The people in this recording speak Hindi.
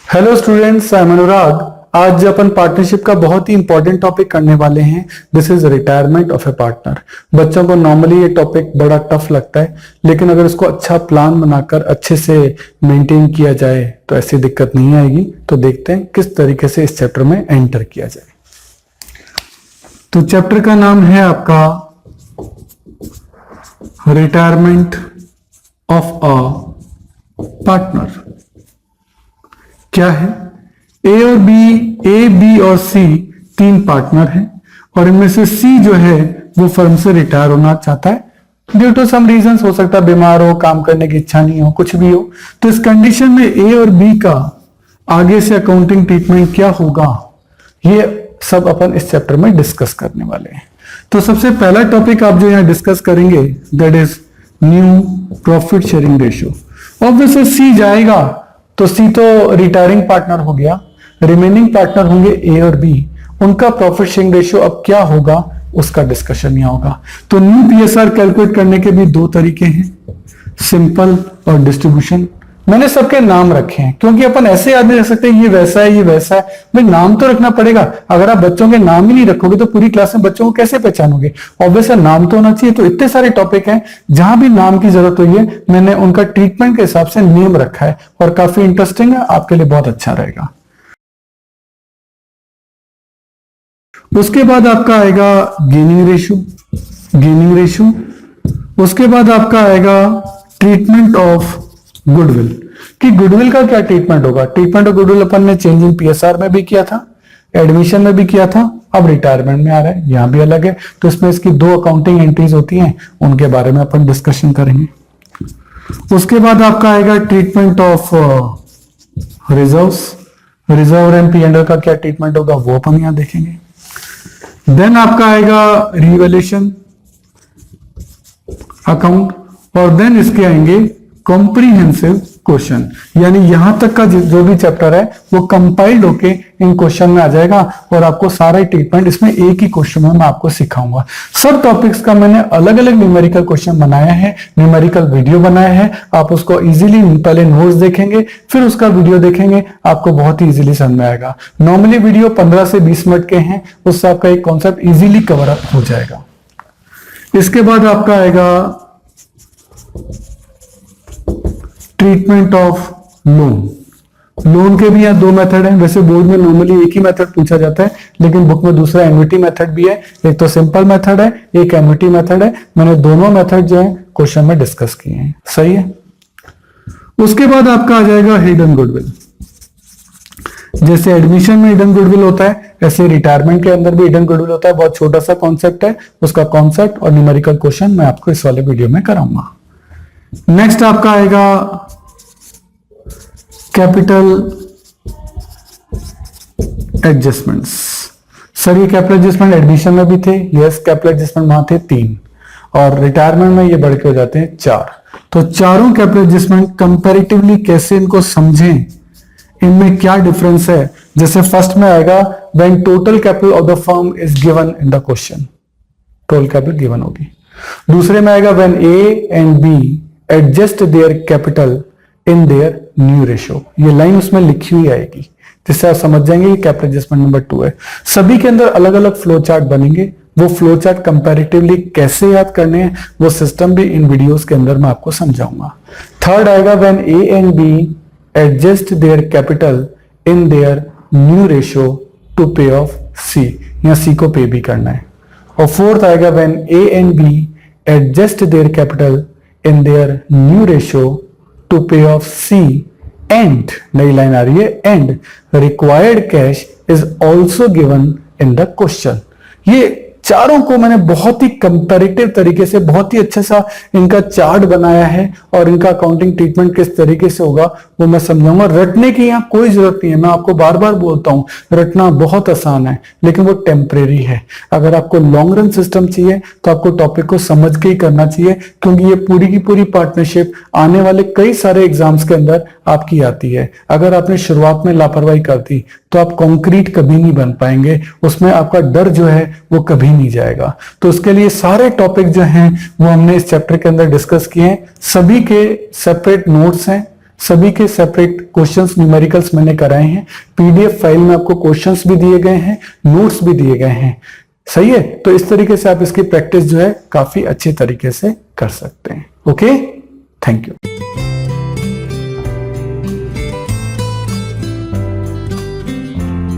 हेलो स्टूडेंट्स, आई एम अनुराग। आज अपन पार्टनरशिप का बहुत ही इंपॉर्टेंट टॉपिक करने वाले हैं। This is retirement of A partner. बच्चों को नॉर्मली ये टॉपिक बड़ा टफ लगता है, लेकिन अगर इसको अच्छा प्लान बनाकर अच्छे से मेंटेन किया जाए तो ऐसी दिक्कत नहीं आएगी। तो देखते हैं किस तरीके से इस चैप्टर में एंटर किया जाए। तो चैप्टर का नाम है आपका रिटायरमेंट ऑफ अ पार्टनर। क्या है? ए बी और सी तीन पार्टनर हैं और इनमें से सी जो है वो फर्म से रिटायर होना चाहता है ड्यू टू सम रीजंस। हो सकता है बीमार हो, काम करने की इच्छा नहीं हो, कुछ भी हो। तो इस कंडीशन में ए और बी का आगे से अकाउंटिंग ट्रीटमेंट क्या होगा, ये सब अपन इस चैप्टर में डिस्कस करने वाले हैं। तो सबसे पहला टॉपिक आप जो यहाँ डिस्कस करेंगे that is new profit sharing ratio. Obviously C जाएगा तो सी तो रिटायरिंग पार्टनर हो गया, रिमेनिंग पार्टनर होंगे ए और बी। उनका प्रॉफिट शेयरिंग रेशियो अब क्या होगा उसका डिस्कशन यहाँ होगा। तो न्यू पीएसआर कैलकुलेट करने के भी दो तरीके हैं, सिंपल और डिस्ट्रीब्यूशन। मैंने सबके नाम रखे हैं क्योंकि अपन ऐसे याद नहीं रख सकते ये वैसा है ये वैसा है। भाई नाम तो रखना पड़ेगा। अगर आप बच्चों के नाम ही नहीं रखोगे तो पूरी क्लास में बच्चों को कैसे पहचानोगे? ऑब्वियसली नाम तो होना चाहिए। तो इतने सारे टॉपिक हैं, जहां भी नाम की जरूरत हुई है मैंने उनका ट्रीटमेंट के हिसाब से नेम रखा है और काफी इंटरेस्टिंग है, आपके लिए बहुत अच्छा रहेगा। उसके बाद आपका आएगा गेनिंग रेशियो। उसके बाद आपका आएगा ट्रीटमेंट ऑफ गुडविल कि गुडविल का क्या ट्रीटमेंट होगा। ट्रीटमेंट ऑफ गुडविल अपन ने चेंज इन पीएसआर में भी किया था, एडमिशन में भी किया था, अब रिटायरमेंट में आ रहा है, यहां भी अलग है। तो इसमें इसकी दो अकाउंटिंग एंट्रीज होती हैं, उनके बारे में अपन डिस्कशन करेंगे। उसके बाद आपका आएगा treatment of reserve and P&L का क्या ट्रीटमेंट होगा वो अपन यहां देखेंगे। देन आपका आएगा रिवैल्यूएशन अकाउंट और देन इसके आएंगे कॉम्प्रिहेंसिव क्वेश्चन। यानी यहां तक का जो भी चैप्टर है वो कंपाइल्ड होके इन क्वेश्चन में आ जाएगा और आपको सारा ट्रीटमेंट इसमें एक ही क्वेश्चन में मैं आपको सिखाऊंगा। सब टॉपिक्स का मैंने अलग अलग न्यूमेरिकल क्वेश्चन बनाया है, न्यूमेरिकल वीडियो बनाया है। आप उसको इजीली पहले नोट्स देखेंगे फिर उसका वीडियो देखेंगे, आपको बहुत ही इजीली समझ में आएगा। नॉर्मली वीडियो 15 से 20 मिनट के हैं, उससे आपका एक कॉन्सेप्ट इजीली कवर अप हो जाएगा। इसके बाद आपका आएगा ट्रीटमेंट ऑफ लोन के भी यहाँ दो मेथड हैं। वैसे बोर्ड में नॉर्मली एक ही मेथड पूछा जाता है, लेकिन बुक में दूसरा एन्युटी मेथड भी है। एक तो सिंपल मेथड है, एक एन्युटी मेथड है। मैंने दोनों मेथड जो है क्वेश्चन में डिस्कस किए हैं। सही है। उसके बाद आपका आ जाएगा हिडन गुडविल। जैसे एडमिशन में हिडन गुडविल होता है, ऐसे रिटायरमेंट के अंदर भी हिडन गुडविल होता है। बहुत छोटा सा कॉन्सेप्ट है, उसका कॉन्सेप्ट और न्यूमेरिकल क्वेश्चन मैं आपको इस वाले वीडियो में कराऊंगा। नेक्स्ट आपका आएगा कैपिटल एडजस्टमेंट्स। सर ये कैपिटल एडजस्टमेंट एडमिशन में भी थे, यस कैपिटल एडजस्टमेंट वहां थे 3 और रिटायरमेंट में ये बढ़ के हो जाते हैं 4। तो चारों कैपिटल एडजस्टमेंट कंपैरेटिवली कैसे इनको समझें, इनमें क्या डिफरेंस है। जैसे फर्स्ट में आएगा when total capital of the firm is given in the question, total capital given होगी। दूसरे में आएगा when A and be adjust their capital in their new ratio. ये लाइन उसमें लिखी हुई आएगी, जिससे आप समझ जाएंगे कि कैपिटल एडजस्टमेंट नंबर 2 है। सभी के अंदर अलग अलग फ्लो चार्ट बनेंगे, वो फ्लो चार्ट कंपैरेटिवली कैसे याद करने हैं वो सिस्टम भी इन वीडियोस के अंदर मैं आपको समझाऊंगा। थर्ड आएगा when A and be adjust their capital in their new ratio two पे ऑफ सी, या सी को पे भी करना है। और फोर्थ आएगा when A and be adjust their capital in their new ratio to pay off C and नई लाइन आ रही है and required cash is also given in the question। ये चारों को मैंने बहुत ही कंपैरेटिव तरीके से बहुत ही अच्छा सा इनका चार्ट बनाया है और इनका अकाउंटिंग ट्रीटमेंट किस तरीके से होगा वो मैं समझाऊंगा। रटने की यहाँ कोई जरूरत नहीं है, मैं आपको बार बार बोलता हूँ रटना बहुत आसान है लेकिन वो टेम्परेरी है। अगर आपको लॉन्ग रन सिस्टम चाहिए तो आपको टॉपिक को समझ के ही करना चाहिए, क्योंकि ये पूरी की पूरी पार्टनरशिप आने वाले कई सारे एग्जाम्स के अंदर आपकी आती है। अगर आपने शुरुआत में लापरवाही कर दी तो आप कॉन्क्रीट कभी नहीं बन पाएंगे, उसमें आपका डर जो है वो कभी नहीं जाएगा। तो उसके लिए सारे टॉपिक जो हैं वो हमने इस चैप्टर के अंदर डिस्कस किए हैं। सभी के सेपरेट नोट्स हैं, सभी के सेपरेट क्वेश्चंस न्यूमेरिकल्स मैंने कराए हैं। पीडीएफ फाइल में आपको क्वेश्चंस भी दिए गए हैं, नोट्स भी दिए गए हैं। सही है, तो इस तरीके से आप इसकी प्रैक्टिस जो है काफी अच्छे तरीके से कर सकते हैं। Okay, thank you.